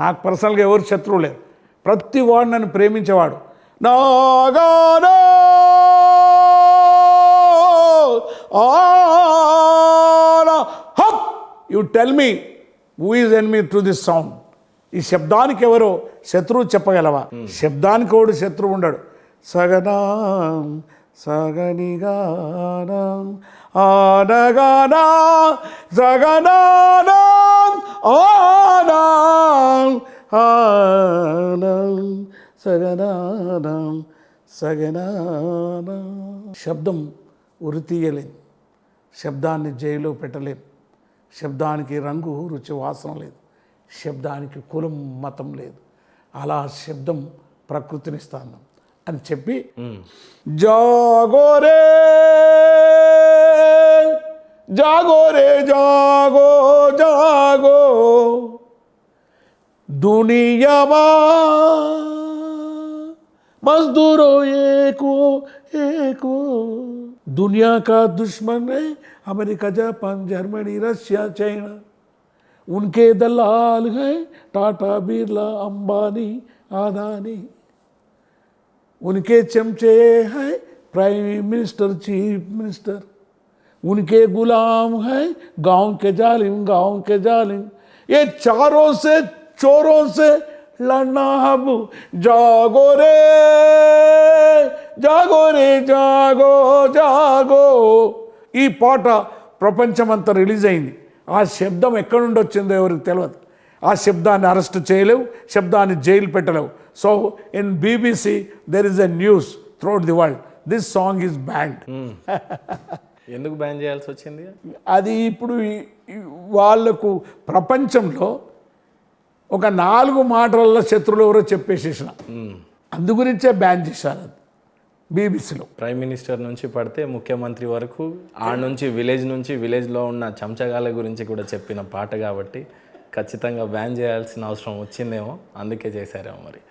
నాకు పర్సనల్గా ఎవరు శత్రువు లేరు. ప్రతి వాడు నన్ను ప్రేమించేవాడు. నాగానా హప్ you tell me who is enemy to this sound. ఈ శబ్దానికి ఎవరో శత్రువు చెప్పగలవా? శబ్దానికి ఎవడు శత్రువు ఉండడు. సగనా సగనిగానా ఆనగానా సగనానా ఆనా ఆనా సగనానా సగనానా. శబ్దం ఉరి తీయలేం, శబ్దాన్ని జైల్లో పెట్టలేం, శబ్దానికి రంగు రుచి వాసన లేదు, శబ్దానికి కులం మతం లేదు. అలా శబ్దం ప్రకృతినిస్తాను అని చెప్పి జాగోరే జాగోరే జాగో జాగో దునియామా मजदूरों एको एको दुनिया का दुश्मन है America Japan Germany Russia China. उनके दलाल हैं टाटा बिरला अंबानी आदानी. उनके चमचे हैं प्राइम मिनिस्टर चीफ मिनिस्टर. उनके गुलाम हैं गांव के जालिम. ये चारों से चोरों से लड़ना अब जागो रे जागो रे जागो जागो. ఈ పాట ప్రపంచమంతా రిలీజ్ అయింది. ఆ శబ్దం ఎక్కడి నుండి వచ్చిందో ఎవరికి తెలియదు. ఆ శబ్దాన్ని అరెస్ట్ చేయలేవు, శబ్దాన్ని జైలు పెట్టలేవు. So in BBC there is a news throughout the world this song is band. ఎందుకు బ్యాన్ చేయాల్సి వచ్చింది? అది ఇప్పుడు వాళ్లకు ప్రపంచంలో ఒక 4 మాటలలో శత్రువులు ఎవరో చెప్పేసేసిన, అందుగురించే బ్యాన్ చేశారు అది బీబీసీలో. ప్రైమ్ మినిస్టర్ నుంచి పడితే ముఖ్యమంత్రి వరకు ఆ నుంచి విలేజ్లో ఉన్న చెంచగాల గురించి కూడా చెప్పిన పాట కాబట్టి ఖచ్చితంగా బ్యాన్ చేయాల్సిన అవసరం వచ్చిందేమో, అందుకే చేశారేమో. మరి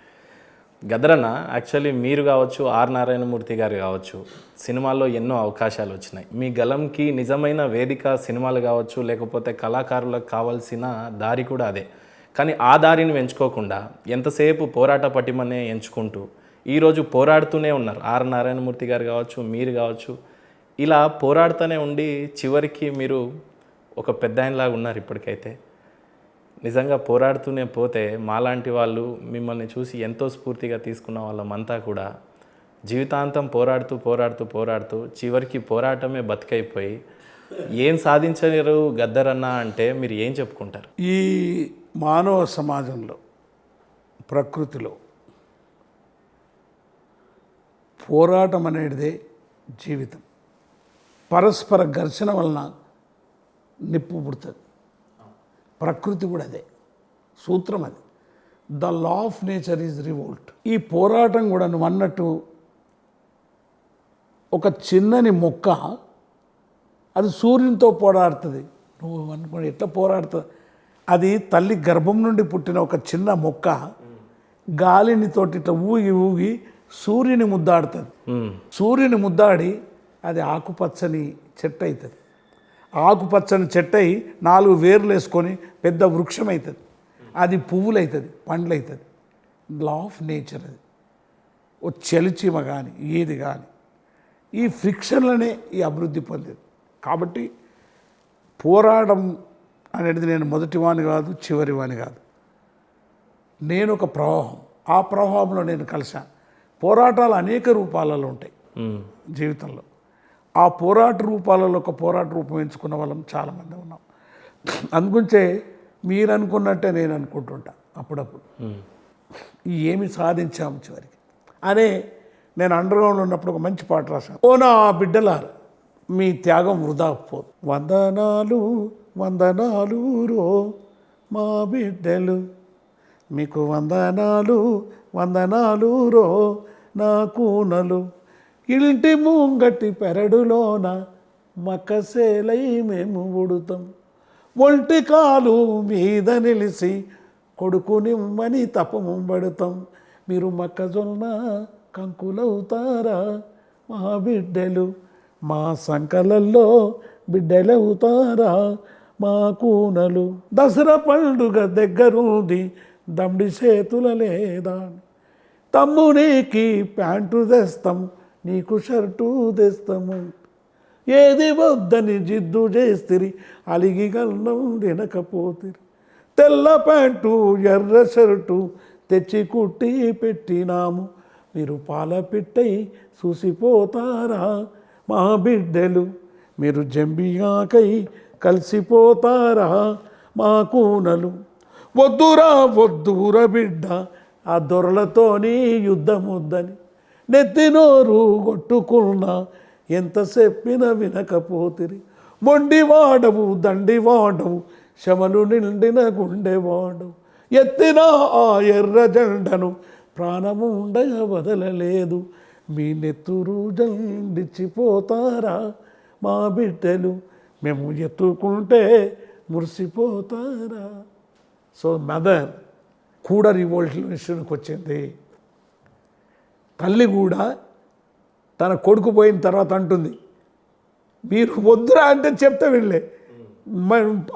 గదరన్న, యాక్చువల్లీ మీరు కావచ్చు, ఆర్ నారాయణమూర్తి గారు కావచ్చు, సినిమాల్లో ఎన్నో అవకాశాలు వచ్చినాయి. మీ గలంకి నిజమైన వేదిక సినిమాలు కావచ్చు, లేకపోతే కళాకారులకు కావాల్సిన దారి కూడా అదే. కానీ ఆ దారిని ఎంచుకోకుండా ఎంతసేపు పోరాట పటిమనే ఎంచుకుంటూ ఈరోజు పోరాడుతూనే ఉన్నారు. ఆర్ నారాయణమూర్తి గారు కావచ్చు, మీరు కావచ్చు, ఇలా పోరాడుతూనే ఉండి చివరికి మీరు ఒక పెద్ద ఆయనలాగా ఉన్నారు ఇప్పటికైతే. నిజంగా పోరాడుతూనే పోతే మాలాంటి వాళ్ళు మిమ్మల్ని చూసి ఎంతో స్ఫూర్తిగా తీసుకున్న వాళ్ళమంతా కూడా జీవితాంతం పోరాడుతూ చివరికి పోరాటమే బతికైపోయి ఏం సాధించలేరు గద్దరన్న అంటే మీరు ఏం చెప్పుకుంటారు? ఈ మానవ సమాజంలో, ప్రకృతిలో పోరాటం అనేటిదే జీవితం. పరస్పర ఘర్షణ వలన నిప్పు పుడుతుంది. ప్రకృతి కూడా అదే, సూత్రం అది. The law of nature is revolt. ఈ పోరాటం కూడా నువ్వు అన్నట్టు ఒక చిన్నని మొక్క అది సూర్యునితో పోరాడుతుంది. నువ్వు అనుకో ఎట్లా పోరాడుతుంది? అది తల్లి గర్భం నుండి పుట్టిన ఒక చిన్న మొక్క గాలిని తోటి ఇట్లా ఊగి సూర్యుని ముద్దాడుతుంది. సూర్యుని ముద్దాడి అది ఆకుపచ్చని చెట్టు అవుతుంది. ఆకుపచ్చని చెట్టు అయి 4 వేర్లు వేసుకొని పెద్ద వృక్షం అవుతుంది. అది పువ్వులు అవుతుంది, పండ్లు అవుతుంది. లా ఆఫ్ నేచర్ అది. ఓ చెలిచీమ కానీ ఏది కానీ ఈ ఫ్రిక్షన్లనే ఈ అభివృద్ధి పొందేది. కాబట్టి పోరాటం అనేది నేను మొదటివాని కాదు, చివరివాని కాదు. నేను ఒక ప్రవాహం, ఆ ప్రవాహంలో నేను కలిశాను. పోరాటాలు అనేక రూపాలలో ఉంటాయి జీవితంలో. ఆ పోరాట రూపాలలో ఒక పోరాట రూపం ఎంచుకున్న వాళ్ళం చాలామంది ఉన్నాం. అందుగురించే మీరు అనుకున్నట్టే నేను అనుకుంటుంటా అప్పుడప్పుడు, ఏమి సాధించాము చివరికి అనే. నేను అండర్గ్రౌండ్లో ఉన్నప్పుడు ఒక మంచి పాట రాశాను. ఓ నా బిడ్డలారు, మీ త్యాగం వృధా పోదు. వందనాలు వందనాలు రో మా బిడ్డలు, మీకు వందనాలు రో నా కూనలు. ఇంటి ముంగటి పెరడులోన మకసేలై మేము ఉడుతాం. ఒంటి కాలు మీద నిలిసి కొడుకునిమ్మని తపముంబడుతాం. మీరు మొక్కజొన్న కంకులవుతారా మా బిడ్డలు, మా సంకలల్లో బిడ్డలవుతారా మా కూనలు. దసరా పండుగ దగ్గరుంది దమ్డి చేతుల లేదా తమ్మునికి ప్యాంటు తెస్తాం నీకు షర్టు తెస్తాము ఏది వద్దని జిద్దు చేస్తిరి అలిగి గల్లం తినకపోతిరి తెల్ల ప్యాంటు ఎర్ర షర్టు తెచ్చి కుట్టి పెట్టినాము మీరు పాల పిట్టై చూసిపోతారా మా బిడ్డలు మీరు జంబియాకై కలిసిపోతారా మా కూనలు వద్దురా బిడ్డ ఆ దొరలతోని యుద్ధం వద్దని నెత్తినోరు కొట్టుకున్నా ఎంత చెప్పిన వినకపోతిరి మొండివాడవు దండివాడవు శమలు నిండిన గుండెవాడవు ఎత్తిన ఆ ఎర్ర జెండను ప్రాణము ఉండగా వదలలేదు మీ నెత్తురు జండిచ్చిపోతారా మా బిడ్డలు మేము ఎత్తుకుంటే మురిసిపోతారా. సో మదర్ కూడా రివోల్యూషన్కి వచ్చింది. తల్లి కూడా తన కొడుకు పోయిన తర్వాత అంటుంది మీరు వద్దురా అంటే చెప్తే వెళ్ళే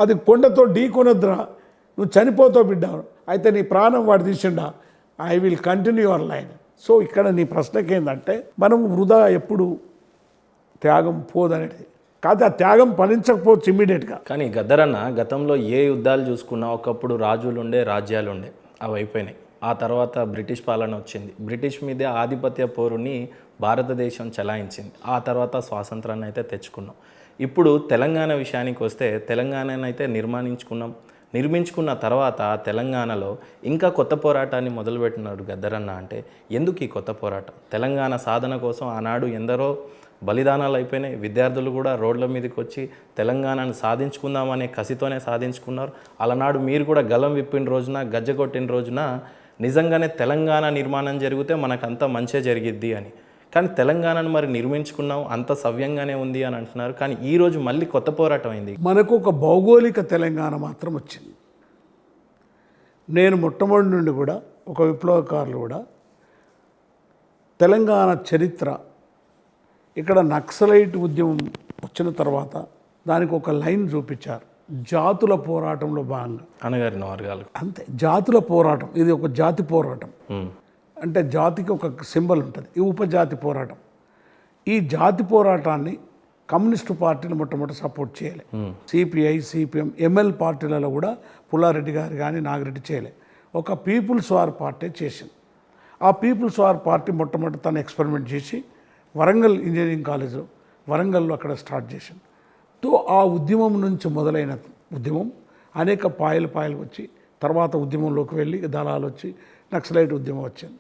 అది కొండతో ఢీ కొనొద్దురా నువ్వు చనిపోతావు బిడ్డ అయితే నీ ప్రాణం వాడు తీసిండా I will continue your line. So ఇక్కడ నీ ప్రశ్నకి ఏంటంటే మనం వృధా ఎప్పుడు త్యాగం పోదనేది కాదు, ఆ త్యాగం ఫలించకపోవచ్చు ఇమ్మీడియట్గా. కానీ గద్దరన్న గతంలో ఏ యుద్ధాలు చూసుకున్నా ఒకప్పుడు రాజులు ఉండే రాజ్యాలు ఉండే అవి అయిపోయినాయి. ఆ తర్వాత బ్రిటిష్ పాలన వచ్చింది. బ్రిటిష్ మీదే ఆధిపత్య పోరుని భారతదేశం చెలాయించింది. ఆ తర్వాత స్వాతంత్రాన్ని అయితే తెచ్చుకున్నాం. ఇప్పుడు తెలంగాణ విషయానికి వస్తే తెలంగాణను అయితే నిర్మించుకున్న తర్వాత తెలంగాణలో ఇంకా కొత్త పోరాటాన్ని మొదలుపెట్టినాడు గద్దరన్న. అంటే ఎందుకు ఈ కొత్త పోరాటం? తెలంగాణ సాధన కోసం ఆనాడు ఎందరో బలిదానాలు అయిపోయినాయి. విద్యార్థులు కూడా రోడ్ల మీదకి వచ్చి తెలంగాణను సాధించుకుందామనే కసితోనే సాధించుకున్నారు. అలనాడు మీరు కూడా గలం విప్పిన రోజున గజ్జ కొట్టిన రోజున నిజంగానే తెలంగాణ నిర్మాణం జరిగితే మనకంతా మంచే జరిగిద్ది అని. కానీ తెలంగాణను మరి నిర్మించుకున్నాం అంత సవ్యంగానే ఉంది అని అంటున్నారు. కానీ ఈరోజు మళ్ళీ కొత్త పోరాటం అయింది. మనకు ఒక భౌగోళిక తెలంగాణ మాత్రం వచ్చింది. నేను మొట్టమొదటి నుండి కూడా ఒక విప్లవకారులు కూడా తెలంగాణ చరిత్ర ఇక్కడ నక్సలైట్ ఉద్యమం వచ్చిన తర్వాత దానికి ఒక లైన్ చూపించారు. జాతుల పోరాటంలో భాగంగా అనగారిన వర్గాలు అంతే జాతుల పోరాటం, ఇది ఒక జాతి పోరాటం. అంటే జాతికి ఒక సింబల్ ఉంటుంది, ఈ ఉపజాతి పోరాటం. ఈ జాతి పోరాటాన్ని కమ్యూనిస్టు పార్టీలు మొట్టమొదటి సపోర్ట్ చేయలే. సిపిఐ సిపిఎం ఎంఎల్ పార్టీలలో కూడా పుల్లారెడ్డి గారు కానీ నాగిరెడ్డి చేయలే. ఒక పీపుల్స్ వార్ పార్టీ చేసింది. ఆ పీపుల్స్ వార్ పార్టీ మొట్టమొదటి తను ఎక్స్పెరిమెంట్ చేసి వరంగల్ ఇంజనీరింగ్ కాలేజు వరంగల్లో అక్కడ స్టార్ట్ చేసింది. తో ఆ ఉద్యమం నుంచి మొదలైన ఉద్యమం అనేక పాయలు వచ్చి తర్వాత ఉద్యమంలోకి వెళ్ళి దళాలు వచ్చి నక్సలైట్ ఉద్యమం వచ్చింది.